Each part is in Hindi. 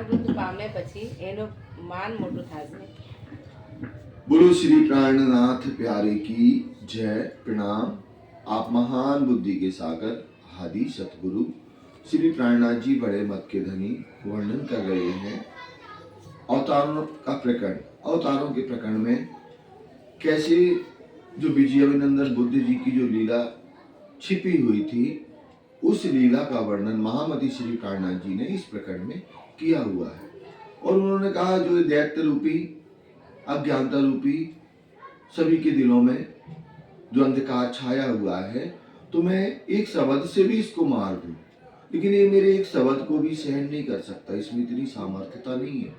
પાર વૃદ્ધ પામે પછી એનો માન મોટું થશે। बोलो श्री प्राणनाथ प्यारे की जय। प्रणाम। आप महान बुद्धि के सागर आदि सतगुरु श्री प्राणनाथ जी बड़े मत के धनी वर्णन कर रहे हैं अवतारों का प्रकरण। अवतारों के प्रकरण में कैसे जो विजय अभिनंदन बुद्ध जी की जो लीला छिपी हुई थी, उस लीला का वर्णन महामती श्री प्राणनाथ जी ने इस प्रकरण में किया हुआ है। और उन्होंने कहा जो दैत्य रूपी अज्ञानता रूपी सभी के दिलों में जो अंधकार छाया हुआ है, तो मैं एक शब्द से भी इसको मार दूं, लेकिन ये मेरे एक शब्द को भी सहन नहीं कर सकता। इसमें इतनी सामर्थ्यता नहीं है,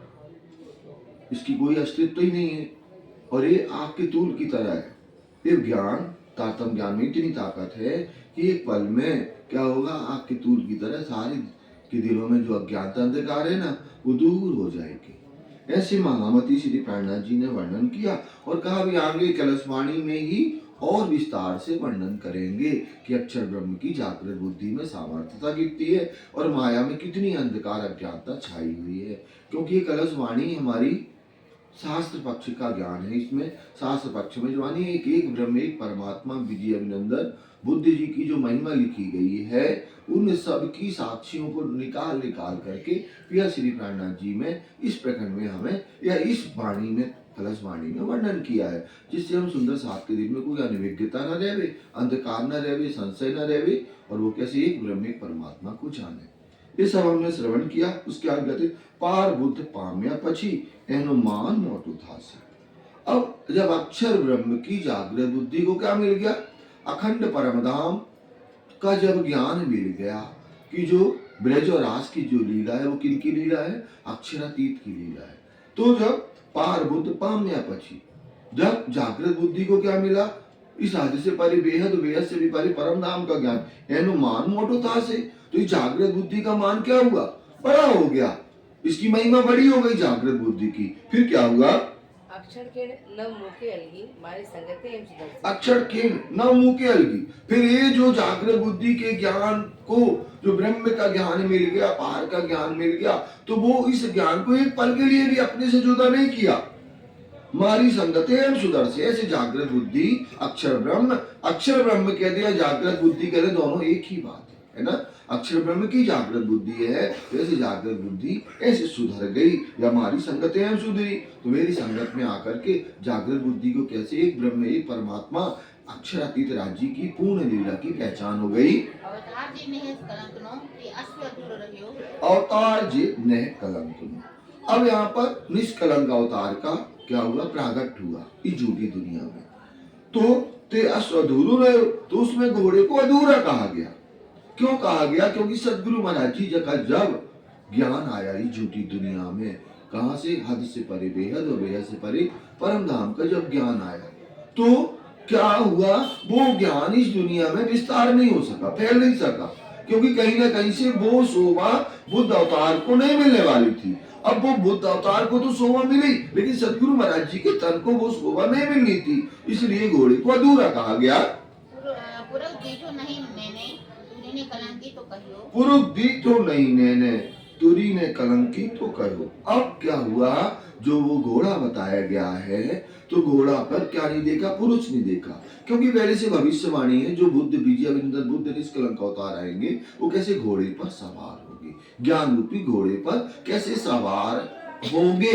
इसकी कोई अस्तित्व ही नहीं है, और ये आग के तूल की तरह है। ये ज्ञान तारतम्य ज्ञान में इतनी ताकत है कि एक पल में क्या होगा, आग के तूल की तरह सारे के दिलों में जो अज्ञानता अंधकार है ना, वो दूर हो जाएगी। ऐसे महामती श्री प्राणनाथ जी ने वर्णन किया और कहा भी आगे कलशवाणी में ही और विस्तार से वर्णन करेंगे कि अक्षर ब्रह्म की जागृत बुद्धि में सामर्थ्यता कितनी है और माया में कितनी अंधकार अज्ञानता छाई हुई है। क्योंकि ये कलशवाणी हमारी शास्त्र पक्ष का ज्ञान है। इसमें शास्त्र पक्ष में जो मानी एक ब्रह्म एक परमात्मा विजय अभिनंदन बुद्ध जी की जो महिमा लिखी गई है, उन सब की साक्षियों को निकाल करके प्रिया श्री प्राणनाथ जी में इस प्रकरण में हमें या इस वाणी में कलश वाणी में वर्णन किया है, जिससे हम सुंदर सात के दिन में कोई अनिविज्ञता न रहे, अंधकार न रहे, संशय न रहे, और वो कैसे एक ब्रह्म एक परमात्मा को जाने। ये सब हमने श्रवण किया। उसके आगे कहते पार बुद्ध पाम्या पछी एनो मान मोटू था से। अब जब अक्षर ब्रह्म की जागृत बुद्धि को क्या मिल गया, अखंड परमधाम का जब ज्ञान मिल गया कि जो ब्रज और रास की जो लीला है वो किनकी लीला है, अक्षरातीत की लीला है। तो जब पार बुद्ध पाम्या पछी, जब जागृत बुद्धि को क्या मिला, इस आदि से परे बेहद बेहद से भी परे परम धाम का ज्ञान, एनो मान मोटो था से। तो इस जागृत बुद्धि का मान क्या हुआ, बड़ा हो गया, इसकी महिमा बड़ी हो गई जागृत बुद्धि की। फिर क्या हुआ, अक्षर के न मुके अलगी मारी संगते एम सुदर्शन। अक्षर के न मुके अलगी। फिर ये जो जागृत बुद्धि के ज्ञान को जो ब्रह्म का ज्ञान मिल गया, पार का ज्ञान मिल गया, तो वो इस ज्ञान को एक पल के लिए भी अपने से जुदा नहीं किया। मारी संगते एम सुदर्शन। ऐसे जागृत बुद्धि अक्षर ब्रह्म कह दिया, जागृत बुद्धि कह दिया, दोनों एक ही बात है ना। अक्षर ब्रह्म की जागृत बुद्धि है, वैसे जागृत बुद्धि ऐसे सुधर गई या हमारी संगत है सुधरी। तो मेरी संगत में आकर के जागृत बुद्धि को कैसे एक ब्रह्म एक परमात्मा अक्षरातीत राज्य की पूर्ण लीला की पहचान हो गई। अवतार जी ने कलंकनो कि अश्व अधूरो रहियो। अवतार जी ने कलंकनो। अब यहाँ पर निष्कलंक अवतार का क्या हुआ, प्रागट हुआ इस झूठी दुनिया में। तो ते अश्व अधूरो रहे, तो उसमें घोड़े को अधूरा कहा गया। क्यों कहा गया, क्योंकि सदगुरु महाराज जी का जब ज्ञान आया इस झूठी दुनिया में, कहां से, हद से परे बेहद और बेहद से परे परम धाम का जब ज्ञान आया, तो क्या हुआ, वो ज्ञान इस दुनिया में विस्तार नहीं हो सका, फैल नहीं सका, क्योंकि कहीं ना कहीं से वो शोभा बुद्ध अवतार को नहीं मिलने वाली थी। अब वो बुद्ध अवतार को तो शोभा मिली, लेकिन सदगुरु महाराज जी के तन को वो शोभा नहीं मिलनी थी, इसलिए घोड़े को अधूरा कहा गया। पुरुष दीठो नहीं नेने तुरी ने कलंकी तो कहियो। पुरुष दीठो नहीं नेने तुरी ने कलंकी तो कहो। अब क्या हुआ, जो वो घोड़ा बताया गया है, तो घोड़ा पर क्या नहीं देखा, पुरुष नहीं देखा, क्योंकि पहले से भविष्यवाणी है जो बुद्ध विजय अभिनंदन बुद्ध निष्कलंक अवतार आएंगे, वो कैसे घोड़े पर सवार होंगे, ज्ञान रूपी घोड़े पर कैसे सवार होंगे,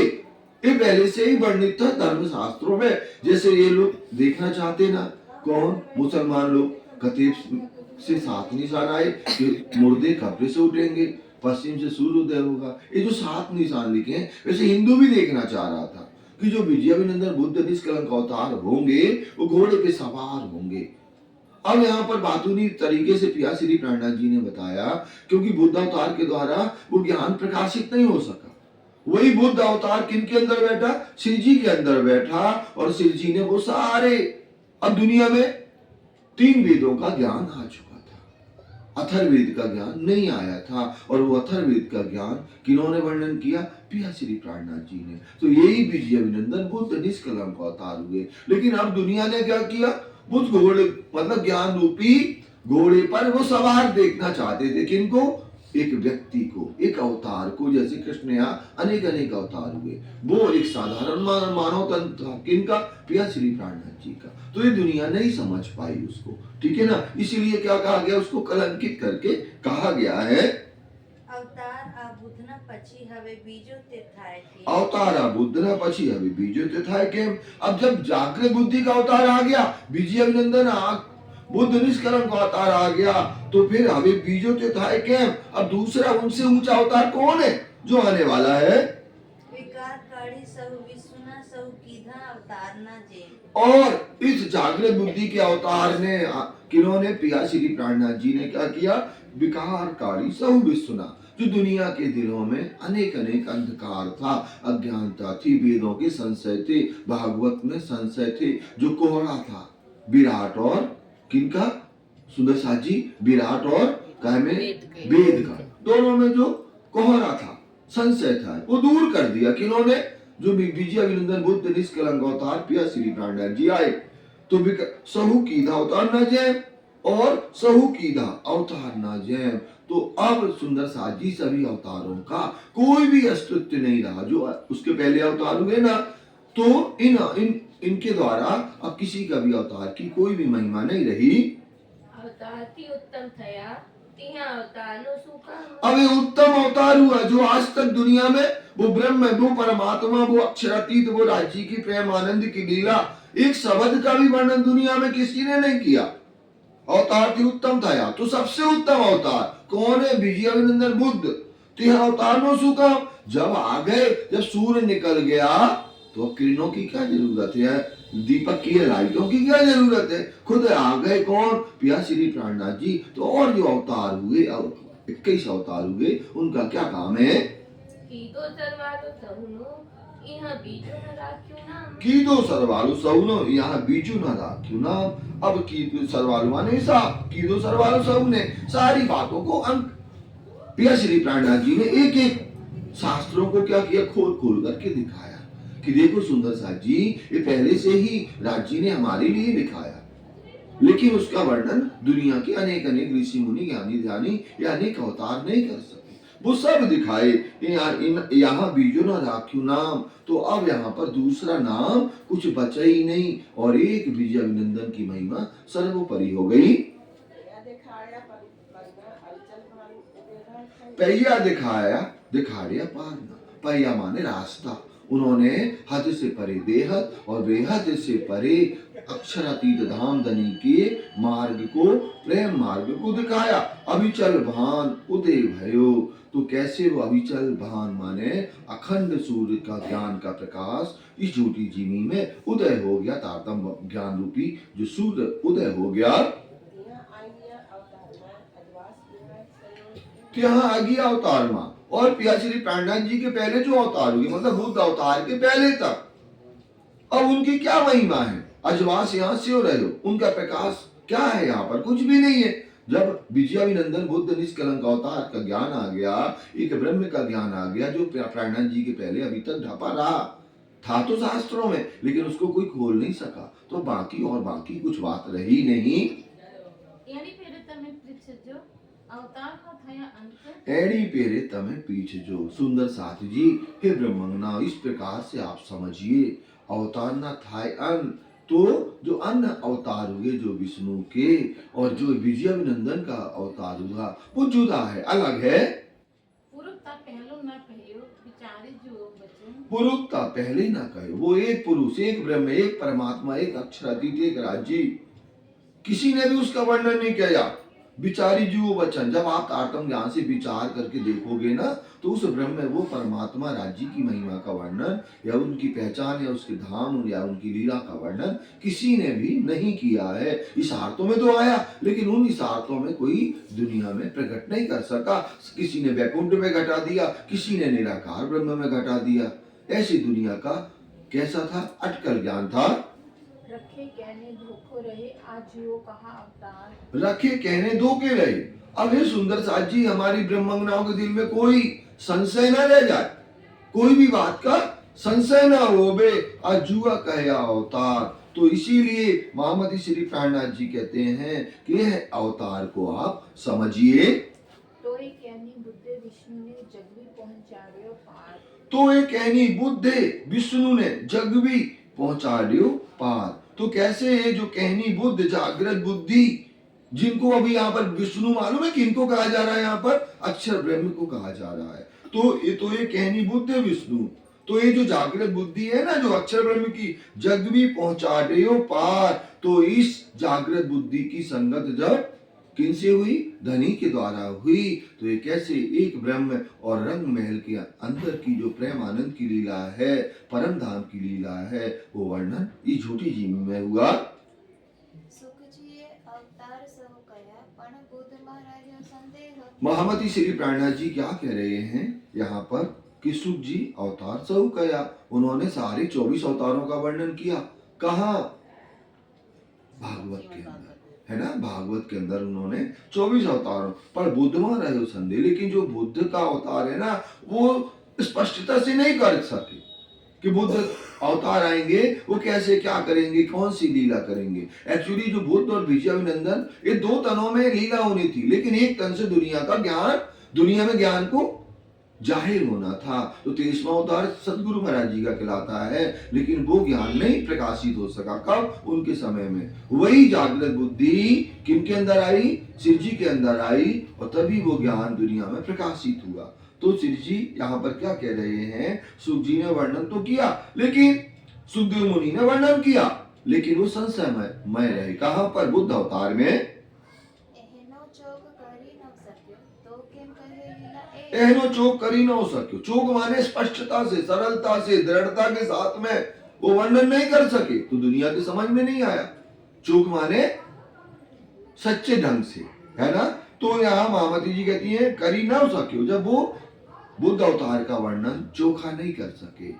ये पहले से ही वर्णित था धर्म शास्त्रों में। जैसे ये लोग देखना चाहते ना, कौन, मुसलमान लोग, कतीब से 7 निशान आए कि मुर्दे कब्र से उठेंगे, पश्चिम से सूर्योदय होगा, ये जो 7 निशान लिखे हैं, वैसे हिंदू भी देखना चाह रहा था कि जो विजय अभिनंदन बुद्ध निष्कलंक अवतार होंगे वो घोड़े पे सवार होंगे। अब यहाँ पर बातूनी तरीके से प्रिया श्री प्राणनाथ जी ने बताया, क्योंकि बुद्ध अवतार के द्वारा वो ज्ञान प्रकाशित नहीं हो सका। वही बुद्ध अवतार किनके अंदर बैठा, श्री जी के अंदर बैठा, और श्री जी ने वो सारे, अब दुनिया में 3 वेदों का ज्ञान आ चुका था, अथर्ववेद का ज्ञान नहीं आया था, और वो अथर्ववेद का ज्ञान किन्होंने वर्णन किया, प्रिया श्री प्राणनाथ जी ने। तो यही विजय अभिनंदन बुद्ध निष्कलंक अवतार हुए। लेकिन अब दुनिया ने क्या किया, बुद्ध घोड़े मतलब ज्ञान रूपी घोड़े पर वो सवार देखना चाहते थे, किनको, एक व्यक्ति को, एक अवतार को, जैसे कृष्ण यहाँ अनेक अनेक अवतार हुए, वो एक साधारण मानव तन था। किनका? पिया श्री प्राणनाथ जी का। तो ये दुनिया नहीं समझ पाई उसको, ठीक है ना। इसीलिए क्या कहा गया, उसको कलंकित करके कहा गया है, अवतार आ बुधना પછી હવે બીજો તે થાય કે अवतार आ बुद्धना पची अभी बीजो ते था केम। अब जब जागृत बुद्धि का अवतार आ गया, बीजी अभिनंदन बुद्ध निष्कलंक का अवतार आ गया, तो फिर अभी बीजो ते था केम। अब दूसरा उनसे ऊंचा अवतार कौन है जो आने वाला है? વિકારકાળી સૌ વિશ્વના સૌ કીધા અવતારના જે और इस जागृत बुद्धि के अवतार ने किन्होंने? पिया श्री प्राणनाथ जी ने क्या किया? विकारकारी सब विश्वना, जो दुनिया के दिलों में अनेक अनेक अंधकार था, अज्ञानता थी, वेदों के संशय थे, भागवत में संशय थे, जो कोहरा था विराट और किनका? सुंदर साथ जी, विराट और काय में वेद का, दोनों में जो कोहरा था, संशय था, वो दूर कर दिया किन्होंने? जो विजय अभिनंदन बुद्ध निष्कलंक अवतार पिया श्री प्राणनाथ जी आए। तो सहु कीधा अवतार न जैम और सहु कीधा अवतार न जैम। तो अब सुंदर साथ जी सभी अवतारों का कोई भी अस्तित्व नहीं रहा। जो उसके पहले अवतार हुए ना, तो इनके द्वारा अब किसी का भी अवतार की कोई भी महिमा नहीं रही। अवतारથી उत्तम થયા ત્યાં અવતારનો શું કામ? अब ये उत्तम अवतार हुआ जो आज तक दुनिया में वो ब्रह्म, वो परमात्मा, वो अक्षरातीत, वो राज्य की प्रेम आनंद की लीला, एक शब्द का भी वर्णन दुनिया में किसी ने नहीं किया। अवतार थी उत्तम था या, तो सबसे उत्तम अवतार कौन है? विजय अभिनंदन बुद्ध। तो यह अवतार नो सुखा, जब आ गए, जब सूर्य निकल गया तो किरणों की क्या जरूरत है? दीपक की लाइटों की क्या जरूरत है? खुद आ गए कौन? पिया श्री प्राणनाथ जी। तो और जो अवतार हुए, 21 अवतार हुए, उनका क्या काम है? કીધો સરવાળો સૌનો ઇહા બીજો ન રાખ્યું નામ। कीदो सरवालु सौनो यहाँ बीजू न राख्यू नाम। अब कीदो सरवालु माने साहब, कीदो सरवालु सौ ने सारी बातों को अंक पिया श्री प्राणनाथ जी ने एक एक शास्त्रों को क्या किया? खोल खोल करके दिखाया कि देखो सुंदर साथ जी, ये पहले से ही राज्य ने हमारे लिए लिखाया, लेकिन उसका वर्णन दुनिया के अनेक अनेक ऋषि मुनि ज्ञानी ध्यानी या अनेक अवतार नहीं कर सके। वो सब दिखाए। यहाँ बीजो न राख्यू नाम, तो अब यहाँ पर दूसरा नाम कुछ बचा ही नहीं, और एक विजय अभिनंदन की महिमा सर्वोपरि हो गई। पहिया दिखाया, दिखाड़िया पारना। पहिया माने रास्ता, उन्होंने हद से परे बेहद और बेहद से परे अक्षरातीत धाम धनी के मार्ग को, प्रेम मार्ग को दिखाया। अविचल भान उदय भयो, तो कैसे वो अविचल भान माने अखंड सूर्य का ज्ञान का प्रकाश इस झूठी जीवी में उदय हो गया। तारतम ज्ञान रूपी जो सूर्य उदय हो गया, यहाँ आ गया अवतार मां। और पिया श्री प्राणनाथ जी के पहले जो अवतार हुए, मतलब बुद्ध अवतार के पहले तक, अब उनकी क्या महिमा है? अजवास यहाँ से हो रहे हो, उनका प्रकाश क्या है? यहाँ पर कुछ भी नहीं है। जब विजय अभिनंदन बुद्ध निष्कलंक अवतार का ज्ञान आ गया, एक ब्रह्म का ज्ञान आ गया, जो प्राणनाथ जी के पहले अभी तक ढपा रहा था तो शास्त्रों में, लेकिन उसको कोई खोल नहीं सका, तो बाकी और बाकी कुछ बात रही नहीं। एड़ी फेरे तमे पृथ्वी अवतार का थया अंत, एड़ी पेरे तमे पीछ जो। सुंदर साथ जी, हे ब्रह्मंगना, इस प्रकार से आप समझिए, अवतार ना थाय अन, तो जो अन्य अवतार हुए जो विष्णु के, और जो विजय अभिनंदन का अवतार हुआ, वो जुदा है, अलग है। पुरुषता पहलो न कहियो, विचारे जो बचन, पुरुषता पहले ना कहे। वो एक पुरुष, एक ब्रह्म, एक परमात्मा, एक अक्षरातीत, एक राज्य, किसी ने भी उसका वर्णन नहीं किया। विचारी जीव वचन, जब आप तारतम ज्ञान से विचार करके देखोगे ना, तो उस ब्रह्म, वो परमात्मा राज्य की महिमा का वर्णन या उनकी पहचान या उसके धाम या उनकी लीला का वर्णन किसी ने भी नहीं किया है। इशारतों में तो आया, लेकिन उन इशारतों में कोई दुनिया में प्रकट नहीं कर सका। किसी ने वैकुंठ में घटा दिया, किसी ने निराकार ब्रह्म में घटा दिया। ऐसी दुनिया का कैसा था? अटकल ज्ञान था। रखे कहने धोखो रहे, आजियो कहा अवतार, रखे कहने धोखे रहे। अब हे सुंदर साथ जी, हमारी ब्रह्मंगनाओं के दिल में कोई संशय न रह जाए, कोई भी बात का संशय ना हो बे, अजुआ कहे अवतार। तो इसीलिए महामती श्री प्राणनाथ जी कहते हैं कि यह अवतार को आप समझिए। तोय कहनी विष्णु ने जग भी पहुंचाव्यो पार। तो ये कहनी बुद्धे विष्णु ने जग भी पहुंचा दियो पार। तो कैसे ये जो कहनी बुद्ध जागृत बुद्धि, जिनको अभी यहाँ पर विष्णु मालूम है किनको कहा जा रहा है, यहाँ पर अक्षर ब्रह्म को कहा जा रहा है। तो ये कहनी बुद्ध विष्णु, तो ये जो जागृत बुद्धि है ना, जो अक्षर ब्रह्म की जग भी पहुंचा दियो पार, तो इस जागृत बुद्धि की संगत जब किनसे हुई, धनी के द्वारा हुई, तो ये कैसे एक ब्रह्म और रंग महल के अंदर की जो प्रेम आनंद की लीला है, परम धाम की लीला है, वो वर्णन इस झूठी जीवी में हुआ। सुखजीए अवतार सह कया पण बुद्ध महाराज संदेह। महामती श्री प्राणनाथ जी क्या कह रहे हैं यहाँ पर कि सुख जी अवतार सहु कया, उन्होंने सारे 24 अवतारों का वर्णन किया। कहा? भागवत के अंदर है ना, भागवत के अंदर उन्होंने 24 अवतारों पर बुद्ध वहां रहे संदेह। लेकिन जो बुद्ध का अवतार है ना, वो स्पष्टता से नहीं कर सके कि बुद्ध अवतार आएंगे, वो कैसे क्या करेंगे, कौन सी लीला करेंगे। एक्चुअली जो बुद्ध और विजयानंदन, ये 2 तनों में लीला होनी थी, लेकिन एक तन से दुनिया का ज्ञान, दुनिया में ज्ञान को जाहिर होना था। तो 23वां अवतार सदगुरु महाराज जी का कहलाता है, लेकिन वो ज्ञान नहीं प्रकाशित हो सका। कब? उनके समय में। वही जागृत बुद्धि किनके अंदर आई? शिव जी के अंदर आई, और तभी वो ज्ञान दुनिया में प्रकाशित हुआ। तो शिव जी यहाँ पर क्या कह रहे हैं, सुख जी ने वर्णन तो किया, लेकिन सुखदेव मुनि ने वर्णन किया, लेकिन वो संशयमय रहे। कहाँ पर? बुद्ध अवतार में। एहनो चोक करी न सक्यो तो केम कहे लीला ए। एहनो चोक करी न हो सके। चोक माने स्पष्टता से, सरलता से, दृढ़ता के साथ में वो वर्णन नहीं कर सके, तो दुनिया की समझ में नहीं आया। चोक माने सच्चे ढंग से, है ना। तो यहाँ महामती जी कहती हैं करी ना हो सके, जब वो बुद्ध अवतार का वर्णन चोखा नहीं कर सके,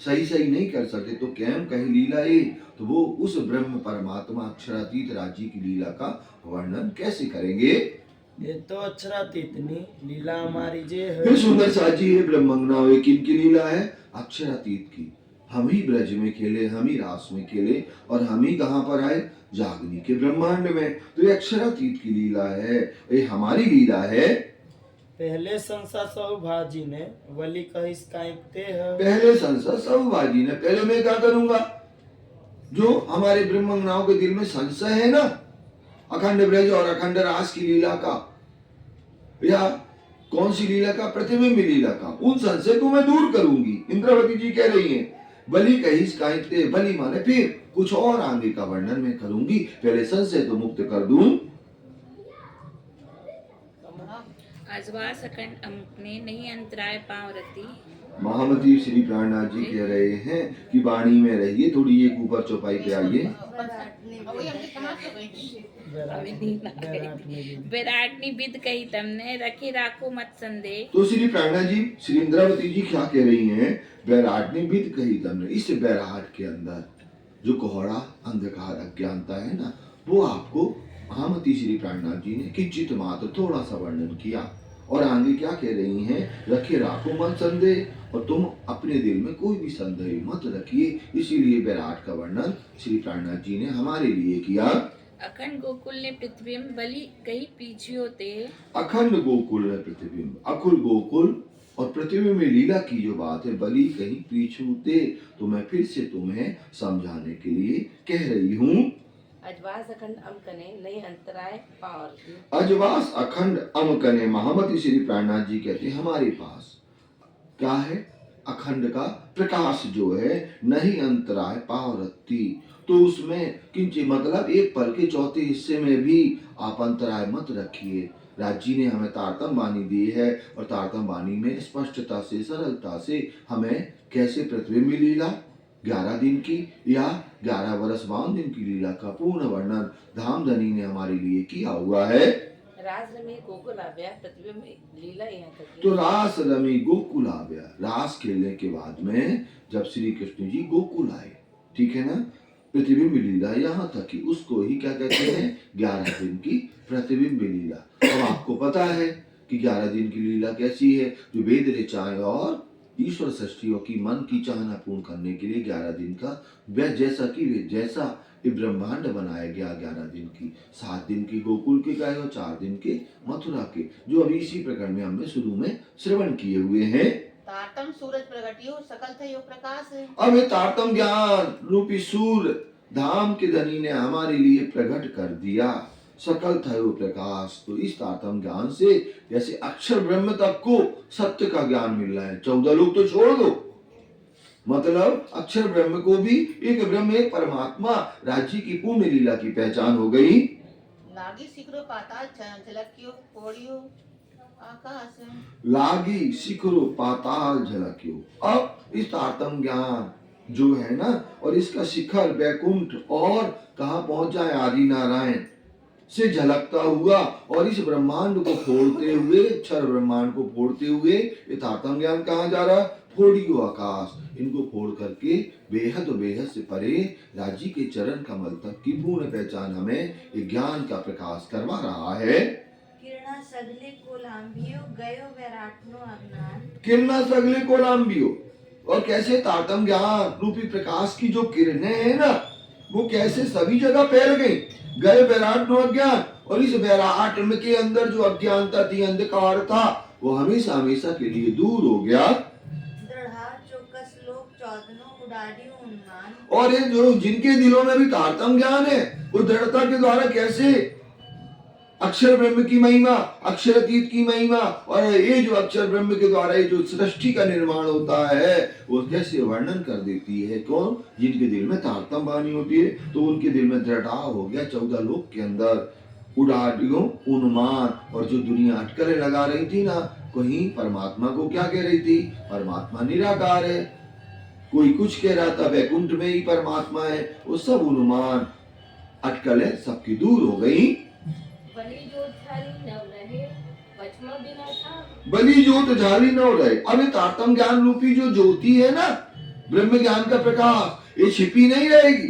सही नहीं कर सके, तो कैम कही लीला ये, तो वो उस ब्रह्म परमात्मा अक्षरातीत राज्य की लीला का वर्णन कैसे करेंगे। ये तो अक्षरातीतनी लीला हमारी जे है। फिर सुंदर साजी है ब्रह्मंगना, वे किनकी लीला है? अक्षरातीत की। हम ही ब्रज में खेले, हम ही रास में खेले, और हम ही कहाँ पर आए? जागनी के ब्रह्मांड में। तो ये अक्षरातीत की लीला है, ये हमारी लीला है। पहले संसा सौभाजी ने वली कहिस काइकते है। पहले संसा सौभाजी ने, पहले मैं क्या करूंगा? जो हमारे ब्रह्मंगनाओं के दिल में संशय है ना, अखंड ब्रज और अखंड रास की लीला का, या कौन सी लीला का? प्रतिबिंब लीला का, उन संशय को मैं दूर करूंगी। इंद्रावती जी कह रही हैं बलि कहिस काइकते, बलि माने फिर कुछ और आगे का वर्णन मैं करूंगी, पहले संशय तो मुक्त कर दूं। आजवास अखंड अमुकने नहीं अंतराय पांव रति। महामती श्री प्राणनाथ जी कह रहे हैं कि वाणी में रहिए, थोड़ी एक ऊपर चौपाई पे आइए। वही हमने कहाँ से गई थी? विराटनी विद कही तमने रखे राखो मत संदेह। तो श्री प्राणनाथ जी, श्री इंद्रावती जी क्या कह रही हैं? बैराटनी विद कही तमने, इस बैराट के अंदर जो कोहरा अंधकार अज्ञानता है ना, वो आपको महामती श्री प्राणनाथ जी ने किंचित मात्र थोड़ा सा वर्णन किया। और आगे क्या कह रही हैं? रखे राखो मत संदेह, और तुम अपने दिल में कोई भी संदेह मत रखिए। इसीलिए बैराट का वर्णन श्री प्राणनाथ जी ने हमारे लिए किया। अखंड गोकुल ने प्रतिबिंब बलि कहीं पीछे ते। अखंड गोकुल है प्रतिबिंब, अखुल गोकुल और प्रतिबिंब में लीला की जो बात है, बलि कहीं पीछूते, तो मैं फिर से तुम्हें समझाने के लिए कह रही हूँ। अजवास अखंड अमकने नहीं अंतराय पावरती। अजवास अखंड अमकने, महामती श्री प्राणनाथ जी कहते हैं हमारे पास क्या है? अखंड का प्रकाश जो है, नहीं अंतराय पावरती, तो उसमें किंचित मतलब एक पल के चौथे हिस्से में भी आप अंतराय मत रखिए। राज जी ने हमें तारतम वाणी दी है, और तारतम वाणी में स्पष्टता से, सरलता से हमें कैसे प्रतिबिंब लीला 11 दिन की या 11 वर्ष 52 दिन की लीला का पूर्ण वर्णन धामधनी ने हमारे लिए किया हुआ है। रास रमी गोकुल आव्या प्रतिबिंब लीला यहाँ तक। तो रास रमी गोकुल आव्या, रास खेलने के बाद में जब श्री कृष्ण जी गोकुल आए, ठीक है ना, प्रतिबिंब लीला यहाँ तक कि उसको ही क्या कहते हैं? 11 दिन की प्रतिबिंब लीला। अब आपको पता है कि 11 दिन की लीला कैसी है? जो वेद ऋचाएं और ईश्वर सृष्टियों की मन की चाहना पूर्ण करने के लिए 11 दिन का जैसा कि जैसा ये ब्रह्मांड बनाया गया 11 दिन की, 7 दिन की गोकुल के गए और 4 दिन के मथुरा के, जो अभी इसी प्रकरण में हमने शुरू में श्रवण किए हुए हैं। तारतम सूरज प्रगटियो सकल थयो प्रकाश। अब ये तारतम ज्ञान रूपी सूर्य धाम के धनी ने हमारे लिए प्रकट कर दिया, सकल थयो प्रकाश। तो इस तारतम ज्ञान से जैसे अक्षर ब्रह्म तक को सत्य का ज्ञान मिल रहा है, 14 लोग तो छोड़ दो, मतलब अक्षर ब्रह्म को भी एक ब्रह्म एक परमात्मा राज्य की पूर्ण लीला की पहचान हो गई। लागी शिखरो पाताल झलकियो पौड़ियो आकाश। लागी शिखरो पाताल झलकियो। अब इस तारतम ज्ञान जो है ना, और इसका शिखर वैकुंठ और कहाँ पहुंच जाए, आदि नारायण से झलकता हुआ, और इस ब्रह्मांड को फोड़ते हुए, क्षर ब्रह्मांड को फोड़ते हुए ये तारतम ज्ञान कहाँ जा रहा है, फोड़ियो आकाश। इनको फोड़ करके बेहद बेहद से परे राज्य के चरण कमल तक की पूर्ण पहचान हमें ये ज्ञान का प्रकाश करवा रहा है। किरणा सगले कोलाम्बियो गयो वैराटनो अज्ञान। किरणा सगले कोलाम्बियो, और कैसे तारतम ज्ञान रूपी प्रकाश की जो किरणें हैं ना, वो कैसे सभी जगह फैल गई, गए वैराट नो अज्ञान। और इस वैराट के अंदर जो अज्ञानता थी, अंधकार था, वो हमेशा हमेशा के लिए दूर हो गया। और ये जो जिनके दिलों में भी तारतम ज्ञान है, वो दृढ़ता के द्वारा कैसे अक्षर ब्रह्म की महिमा, अक्षरातीत की महिमा, और ये जो अक्षर ब्रह्म के द्वारा ये जो सृष्टि का निर्माण होता है, वो कैसे वर्णन कर देती है। कौन? जिनके दिल में तारतम वाणी होती है, तो उनके दिल में दृढ़ता हो गया 14 लोक के अंदर उड़ाड़ियों उन्माद। और जो दुनिया अटकलें लगा रही थी ना, कहीं परमात्मा को क्या कह रही थी, परमात्मा निराकार है, कोई कुछ कह रहा था वैकुंठ में ही परमात्मा है, वो सब उन्मान अटकलें सबकी दूर हो गई। बलि जोत झाली नव रहे बचमा बिना था। बलि जोत झाली नव रहे। अब ये तारतम ज्ञान रूपी जो ज्योति है ना, ब्रह्म ज्ञान का प्रकाश, ये छिपी नहीं रहेगी,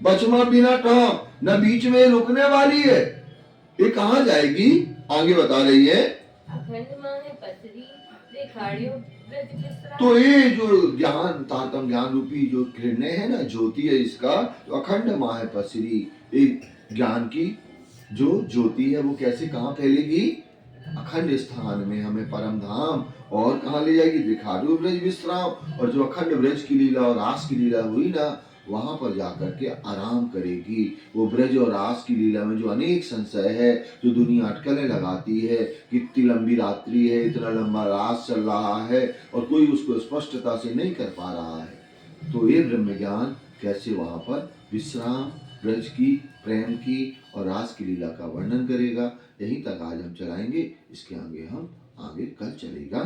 बचमा बिना ठाम, न बीच में रुकने वाली है। ये कहाँ जाएगी, आगे बता रही है। अखंड माने पसरी देखाड़ियो ब्रज विश्राम। तो ये जो ज्ञान तारतम ज्ञान रूपी जो किरणें है ना, ज्योति है इसका, तो अखंड माह पसरी, एक ज्ञान की जो ज्योति है वो कैसे कहाँ फैलेगी, अखंड स्थान में हमें परम धाम और कहाँ ले जाएगी, दिखाड़ियो ब्रज विश्राम। और जो अखंड ब्रज की लीला और रास की लीला हुई ना, वहां पर जाकर के आराम करेगी। वो ब्रज और रास की लीला में जो अनेक संशय है, जो दुनिया अटकलें लगाती है, कितनी लंबी रात्रि है, इतना लंबा रास चल रहा है, और कोई उसको स्पष्टता से नहीं कर पा रहा है, तो ये ब्रह्म ज्ञान कैसे वहां पर विश्राम, ब्रज की, प्रेम की और रास की लीला का वर्णन करेगा। यहीं तक आज हम चलाएंगे, इसके आगे हम आगे कल चलेगा।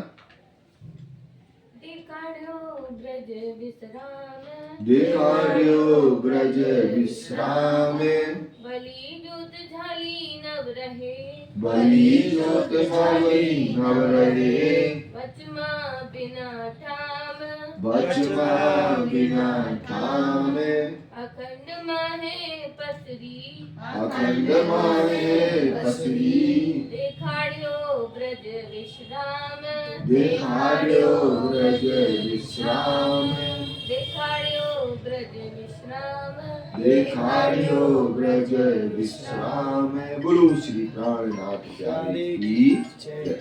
देखाड़ियो ब्रज विश्राम, देखाड़ियो ब्रज विश्राम, बलि जोत झाली नव रहे, बलि जोत झाली नव रहे, बचमा बिना ठाम, बचमा बिना ठाम, अखंड माहे पसरी, अखंड माहे पसरी, देखाड़ियो ब्रज विश्राम, देखाड़ियो ब्रज विश्राम, देखाड़ियो ब्रज विश्राम, देखाड़ियो ब्रज विश्राम। बोलो श्री प्राणनाथ प्यारे की जय।